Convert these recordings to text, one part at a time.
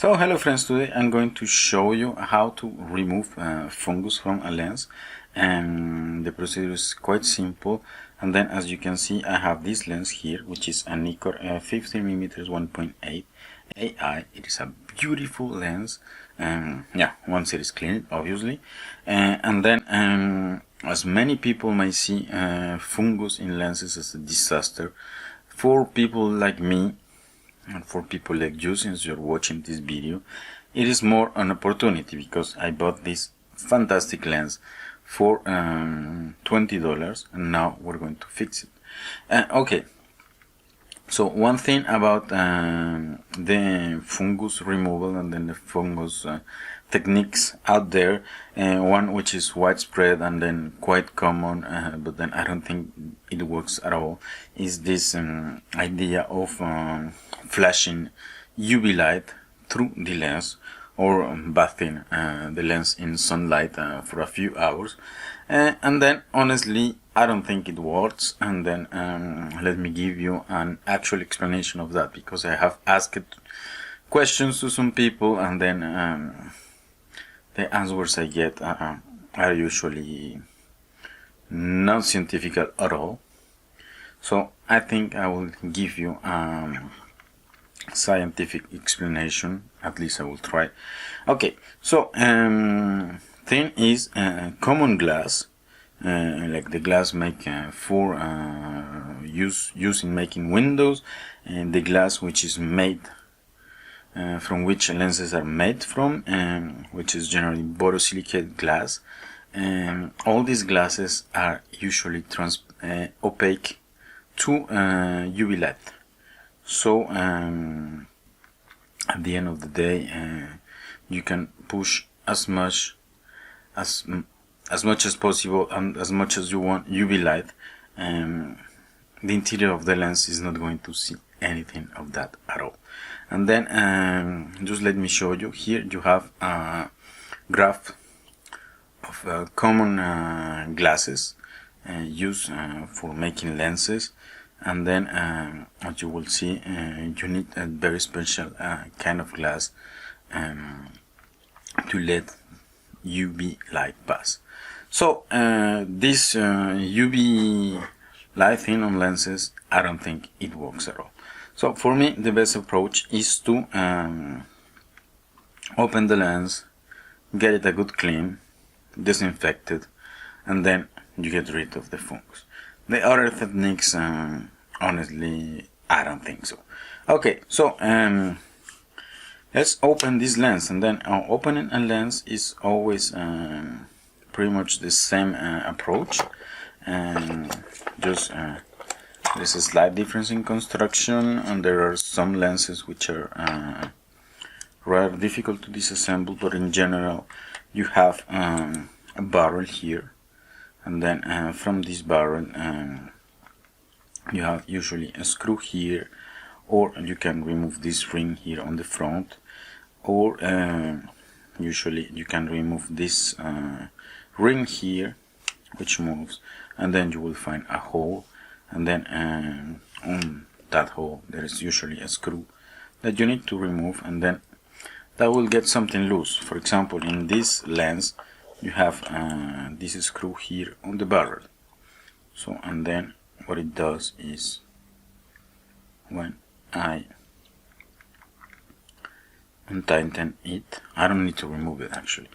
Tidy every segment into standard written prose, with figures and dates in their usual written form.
So hello friends, today I'm going to show you how to remove fungus from a lens, and the procedure is quite simple. And then as you can see, I have this lens here, which is a Nikkor 15mm 1.8 AI. It is a beautiful lens, once it is cleaned obviously. And then as many people may see fungus in lenses as a disaster, for people like me and for people like you, since you're watching this video, it is more an opportunity because I bought this fantastic lens for $20, and now we're going to fix it. Okay, so one thing about the fungus removal and then the fungus techniques out there, one which is widespread and then quite common, but then I don't think it works at all, is this idea of flashing UV light through the lens, or bathing the lens in sunlight for a few hours, and then honestly I don't think it works. And then let me give you an actual explanation of that, because I have asked questions to some people, and then the answers I get are usually not scientific at all. So I think I will give you scientific explanation. At least I will try. Okay, so thing is common glass, like the glass make for use in making windows, and the glass which is made from which lenses are made from, which is generally borosilicate glass. All these glasses are usually opaque to UV light. So at the end of the day, you can push as much as possible and as much as you want UV light. The interior of the lens is not going to see anything of that at all. And then just let me show you. Here you have a graph of common glasses used for making lenses. And then as you will see, you need a very special kind of glass to let UV light pass. So this UV light thing on lenses, I don't think it works at all. So for me, the best approach is to open the lens, get it a good clean, disinfect it, and then you get rid of the fungus. The other techniques, honestly, I don't think so. Okay, so let's open this lens, and then opening a lens is always pretty much the same approach, and just there's a slight difference in construction, and there are some lenses which are rather difficult to disassemble, but in general you have a barrel here, and then from this barrel you have usually a screw here, or you can remove this ring here on the front, or usually you can remove this ring here which moves, and then you will find a hole, and then on that hole there is usually a screw that you need to remove, and then that will get something loose. For example, in this lens you have this screw here on the barrel. So, and then what it does is, when I untighten it, I don't need to remove it actually.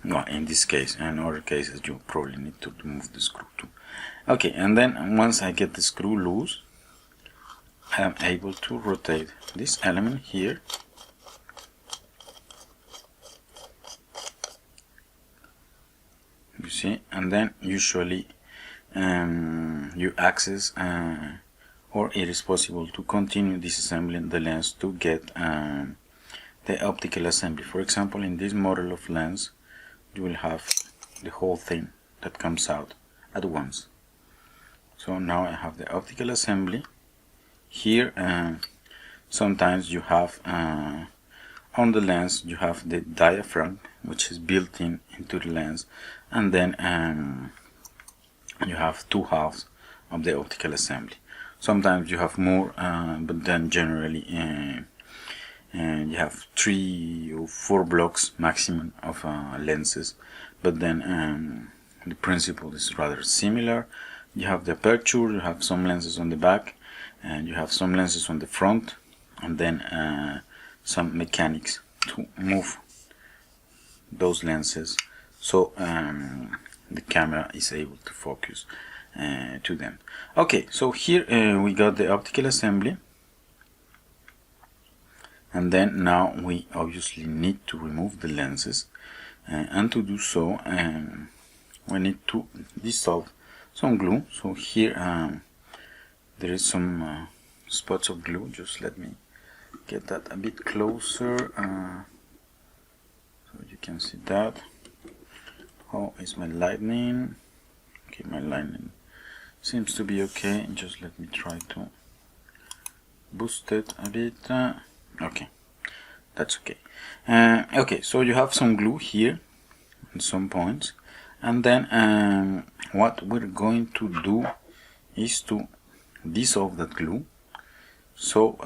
No, in this case, in other cases you probably need to remove the screw too. Okay, and then once I get the screw loose, I am able to rotate this element here. You see, and then usually you access, or it is possible to continue disassembling the lens to get the optical assembly. For example, in this model of lens, you will have the whole thing that comes out at once. So now I have the optical assembly here. Sometimes you have on the lens you have the diaphragm, which is built into the lens, and then you have two halves of the optical assembly. Sometimes you have more, but then generally and you have 3 or 4 blocks maximum of lenses, but then the principle is rather similar. You have the aperture, you have some lenses on the back, and you have some lenses on the front, and then some mechanics to move those lenses so the camera is able to focus to them. Okay, so here we got the optical assembly, and then now we obviously need to remove the lenses, and to do so we need to dissolve some glue. So here there is some spots of glue. Just let me get that a bit closer so you can see that. How is my lightning? Okay, my lightning seems to be okay. Just let me try to boost it a bit. Okay, that's okay. Okay, so you have some glue here at some points, and then what we're going to do is to dissolve that glue. So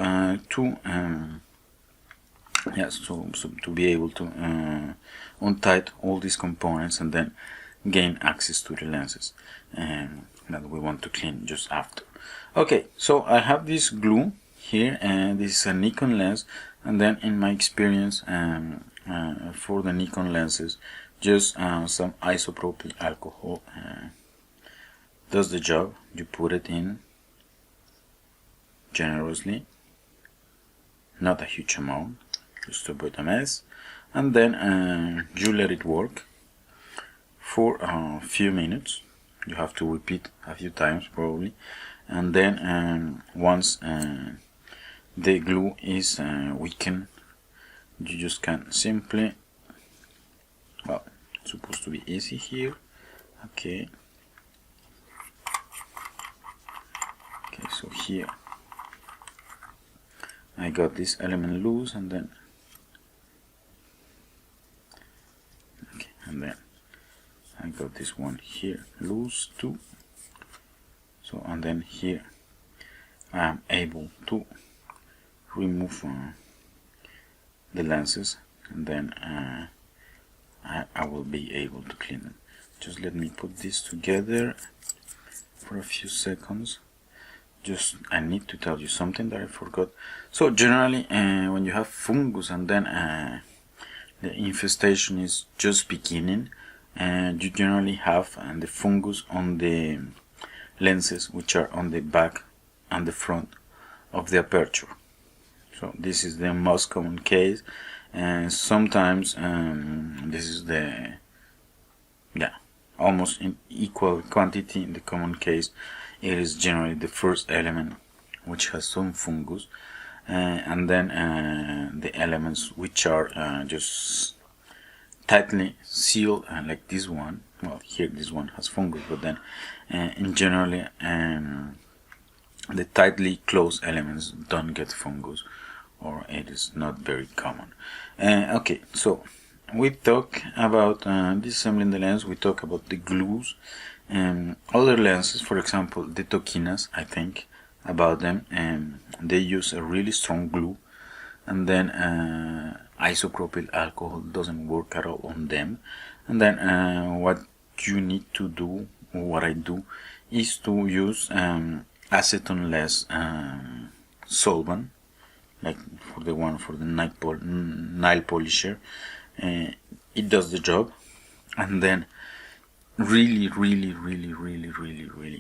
to be able to untight all these components and then gain access to the lenses that we want to clean just after. Okay, so I have this glue here, and this is a Nikon lens, and then in my experience for the Nikon lenses, just some isopropyl alcohol does the job. You put it in generously, not a huge amount, just to avoid a mess, and then you let it work for a few minutes. You have to repeat a few times probably, and then once the glue is weakened, you just can simply, well, it's supposed to be easy here. Okay, so here I got this element loose, and then I got this one here loose too. So, and then here I am able to remove the lenses, and then I will be able to clean them. Just let me put this together for a few seconds. Just, I need to tell you something that I forgot. So generally when you have fungus and then the infestation is just beginning, and you generally have the fungus on the lenses which are on the back and the front of the aperture. So this is the most common case, and sometimes this is the almost in equal quantity. In the common case, it is generally the first element which has some fungus, and then the elements which are just tightly sealed, like this one. Well, here this one has fungus, but then in general the tightly closed elements don't get fungus, or it is not very common. Okay, so we talk about disassembling the lens. We talk about the glues. Other lenses, for example the Tokinas, I think about them, they use a really strong glue, and then isopropyl alcohol doesn't work at all on them. And then what you need to do, or what I do, is to use acetone-less solvent, like for the nail polisher. It does the job, and then really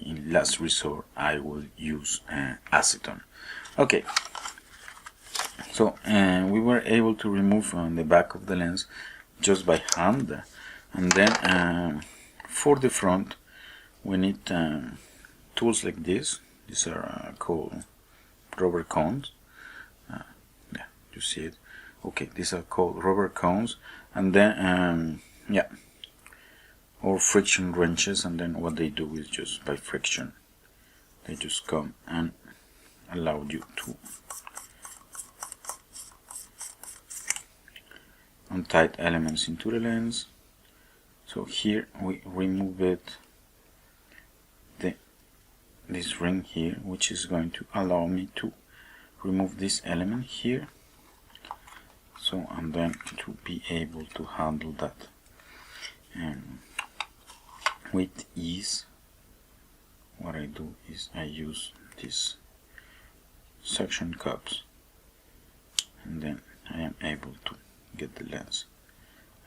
in last resort I will use acetone. Okay, so we were able to remove the back of the lens just by hand, and then for the front we need tools like this. These are called rubber cones. Yeah, you see it. Okay, these are called rubber cones, and then or friction wrenches, and then what they do is just by friction they just come and allow you to untight elements into the lens. So here we remove this ring here, which is going to allow me to remove this element here, So and then to be able to handle that with ease, what I do is I use these suction cups, and then I am able to get the lens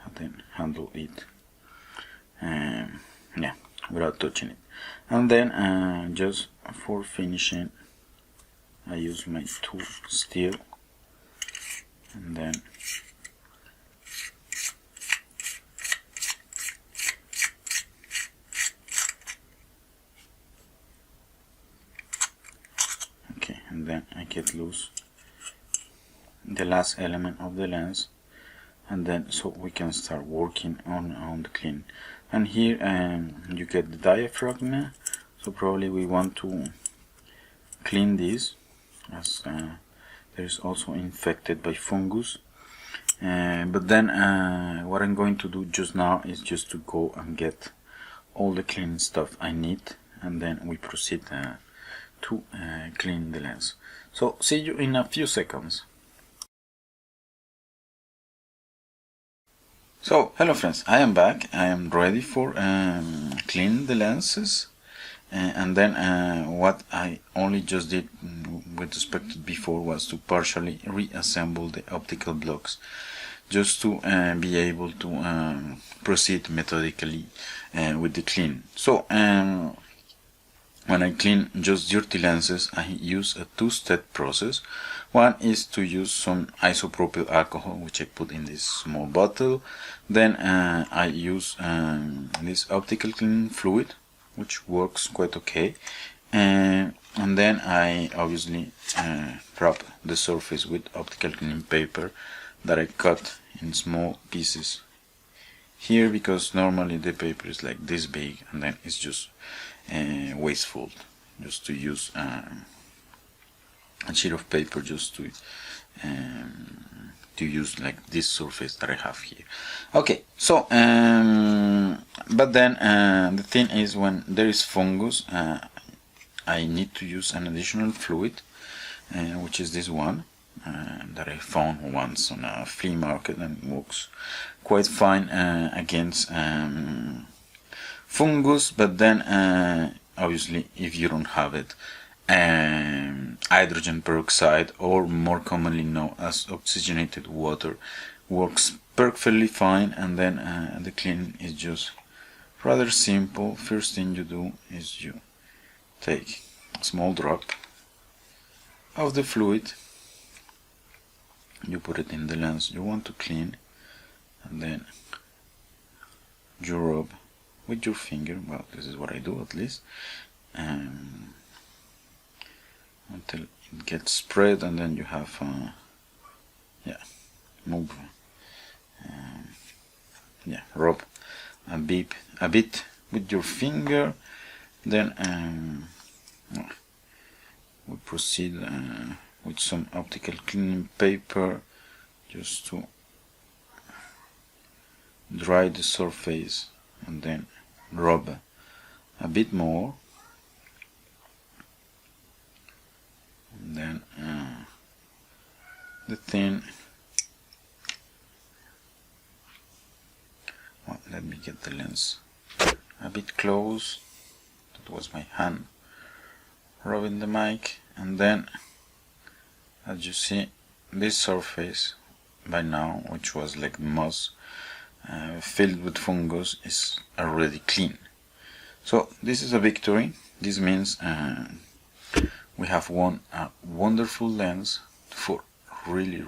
and then handle it yeah, without touching it. And then just for finishing, I use my tool still, and then okay, and then I get loose the last element of the lens, and then so we can start working on the clean. And here you get the diaphragm, so probably we want to clean this, as there is also infected by fungus. But then what I'm going to do just now is just to go and get all the clean stuff I need, and then we proceed to clean the lens. So see you in a few seconds. So hello friends, I am back. I am ready for cleaning the lenses, and then what I only just did with respect to before was to partially reassemble the optical blocks, just to be able to proceed methodically with the clean. So when I clean just dirty lenses, I use a two-step process. One is to use some isopropyl alcohol, which I put in this small bottle. Then I use this optical cleaning fluid, which works quite okay. And then I obviously wrap the surface with optical cleaning paper that I cut in small pieces here, because normally the paper is like this big, and then it's just wasteful just to use a sheet of paper just to use like this surface that I have here. Okay, so but then the thing is, when there is fungus, I need to use an additional fluid, which is this one that I found once on a flea market, and works quite fine against fungus. But then obviously if you don't have it, hydrogen peroxide, or more commonly known as oxygenated water, works perfectly fine. And then the cleaning is just rather simple. First thing you do is you take a small drop of the fluid, you put it in the lens you want to clean, and then you rub with your finger. Well, this is what I do at least, until it gets spread, and then you have rub a bit with your finger. Then we proceed with some optical cleaning paper just to dry the surface, and then rub a bit more, and then the thing, well, let me get the lens a bit close. That was my hand rubbing the mic. And then, as you see, this surface by now, which was like moss filled with fungus, is already clean. So this is a victory. This means we have won a wonderful lens for really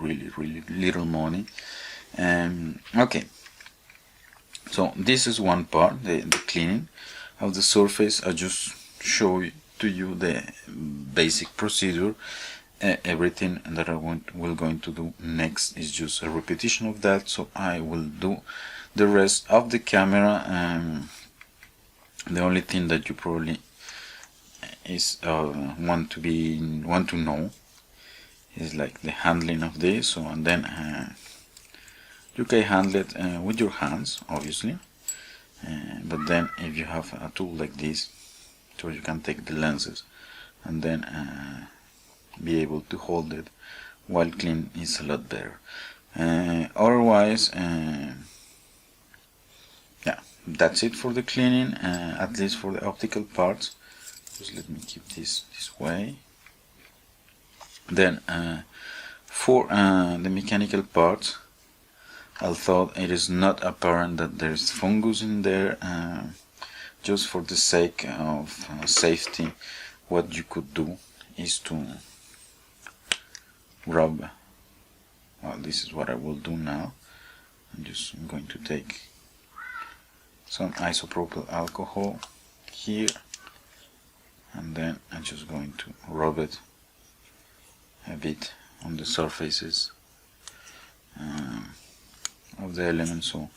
little money. Okay, so this is one part, the cleaning of the surface. I just show to you the basic procedure. Everything that we're going to do next is just a repetition of that. So I will do the rest of the camera. The only thing that you probably is want to know is like the handling of this. So, and then you can handle it with your hands, obviously, but then if you have a tool like this, so you can take the lenses and then be able to hold it while clean, is a lot better. Otherwise, yeah, that's it for the cleaning, at least for the optical parts. Just let me keep this way. Then for the mechanical parts, although it is not apparent that there's fungus in there, just for the sake of safety, what you could do is to rub. Well, this is what I will do now. I'm going to take some isopropyl alcohol here, and then I'm just going to rub it a bit on the surfaces of the element, so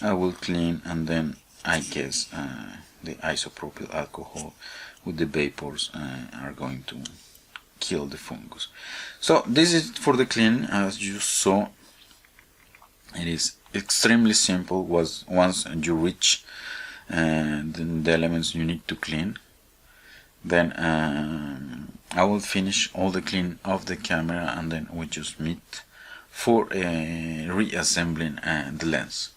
I will clean, and then I guess the isopropyl alcohol with the vapors are going to kill the fungus. So this is for the cleaning. As you saw, it is extremely simple. Once you reach the elements you need to clean, then I will finish all the clean of the camera, and then we just meet for reassembling the lens.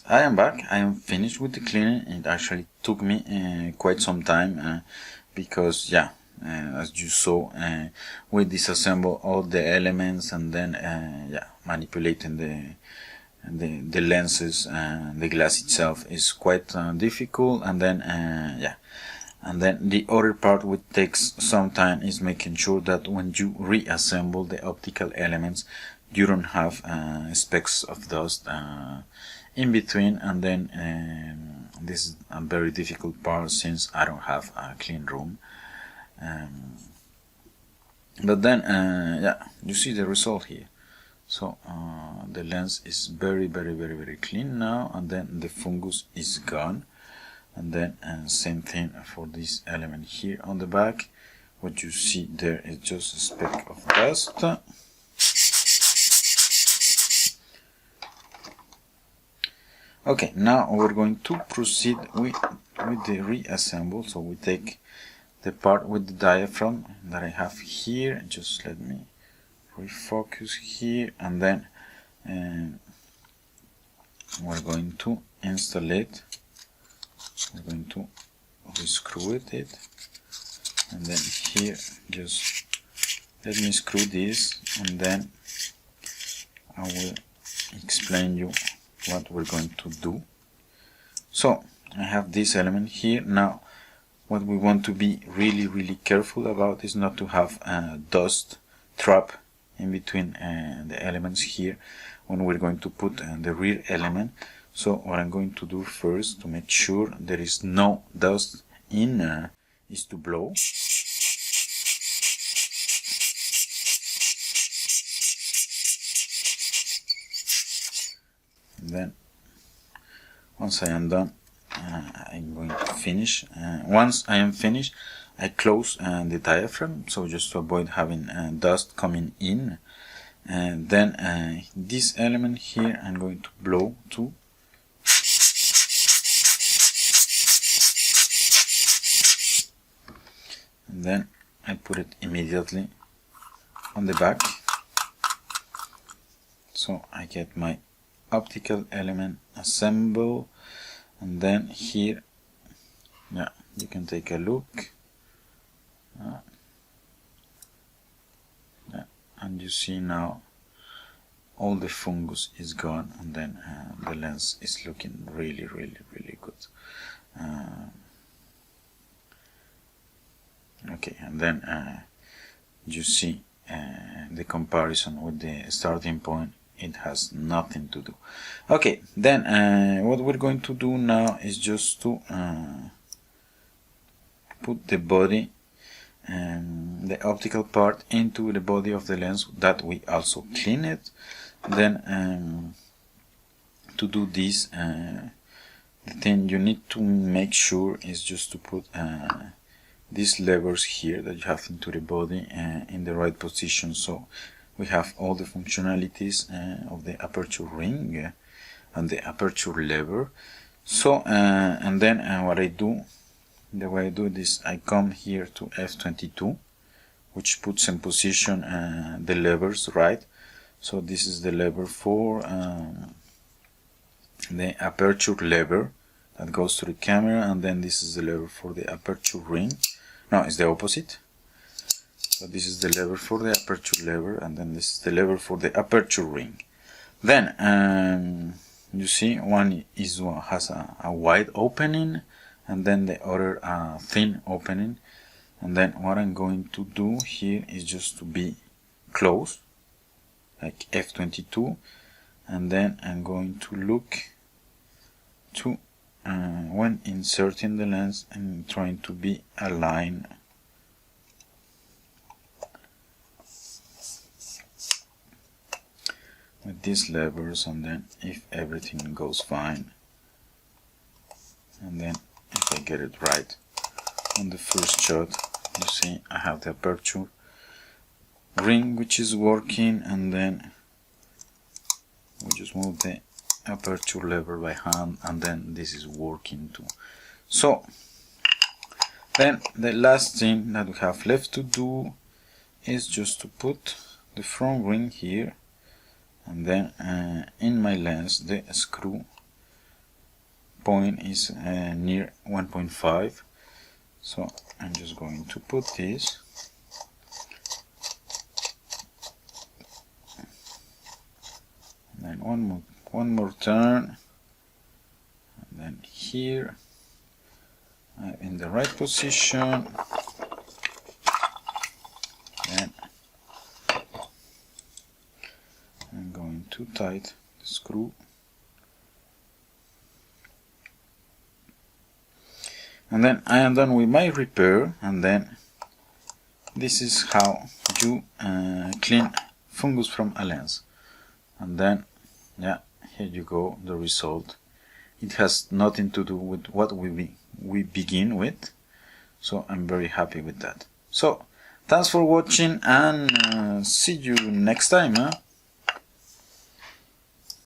I am back. I am finished with the cleaning. It actually took me quite some time because, yeah, as you saw, we disassemble all the elements, and then yeah, manipulating the lenses and the glass itself is quite difficult. And then yeah, and then the other part which takes some time is making sure that when you reassemble the optical elements, you don't have specks of dust in between. And then this is a very difficult part since I don't have a clean room. But then yeah, you see the result here. So the lens is very clean now, and then the fungus is gone. And then same thing for this element here on the back. What you see there is just a speck of dust. Okay, now we're going to proceed with the reassemble. So we take the part with the diaphragm that I have here. Just let me refocus here, and then we're going to install it. We're going to rescrew it, and then here just let me screw this, and then I will explain you what we're going to do. So I have this element here. Now what we want to be really careful about is not to have a dust trap in between the elements here when we're going to put the rear element. So what I'm going to do first to make sure there is no dust in is to blow. And then once I am done, I'm going to finish. Once I am finished, I close the diaphragm, so just to avoid having dust coming in. And then this element here I'm going to blow to. And then I put it immediately on the back, so I get my optical element assemble. And then here, yeah, you can take a look, yeah, and you see now all the fungus is gone, and then the lens is looking really good. Okay, and then you see the comparison with the starting point. It has nothing to do. Okay, then what we're going to do now is just to put the body, the optical part, into the body of the lens, that we also clean it. Then to do this, the thing you need to make sure is just to put these levers here that you have into the body in the right position, so we have all the functionalities of the aperture ring and the aperture lever. So and then what I do, the way I do this, I come here to f22, which puts in position the levers, right? So this is the lever for the aperture lever that goes to the camera, and then this is the lever for the aperture ring. No, it's the opposite. So this is the lever for the aperture lever, and then this is the lever for the aperture ring. Then you see one has a wide opening, and then the other thin opening. And then what I'm going to do here is just to be close, like F22, and then I'm going to look to when inserting the lens and trying to be aligned with these levers, and then if everything goes fine, and then if I get it right on the first shot, you see I have the aperture ring which is working, and then we just move the aperture lever by hand, and then this is working too. So then the last thing that we have left to do is just to put the front ring here, and then in my lens the screw point is near 1.5, so I'm just going to put this, and then one more turn, and then here I'm in the right position, then I'm going to tighten the screw, and then I am done with my repair. And then this is how you clean fungus from a lens. And then yeah, here you go, the result. It has nothing to do with what we begin with, so I'm very happy with that. So thanks for watching, and see you next time.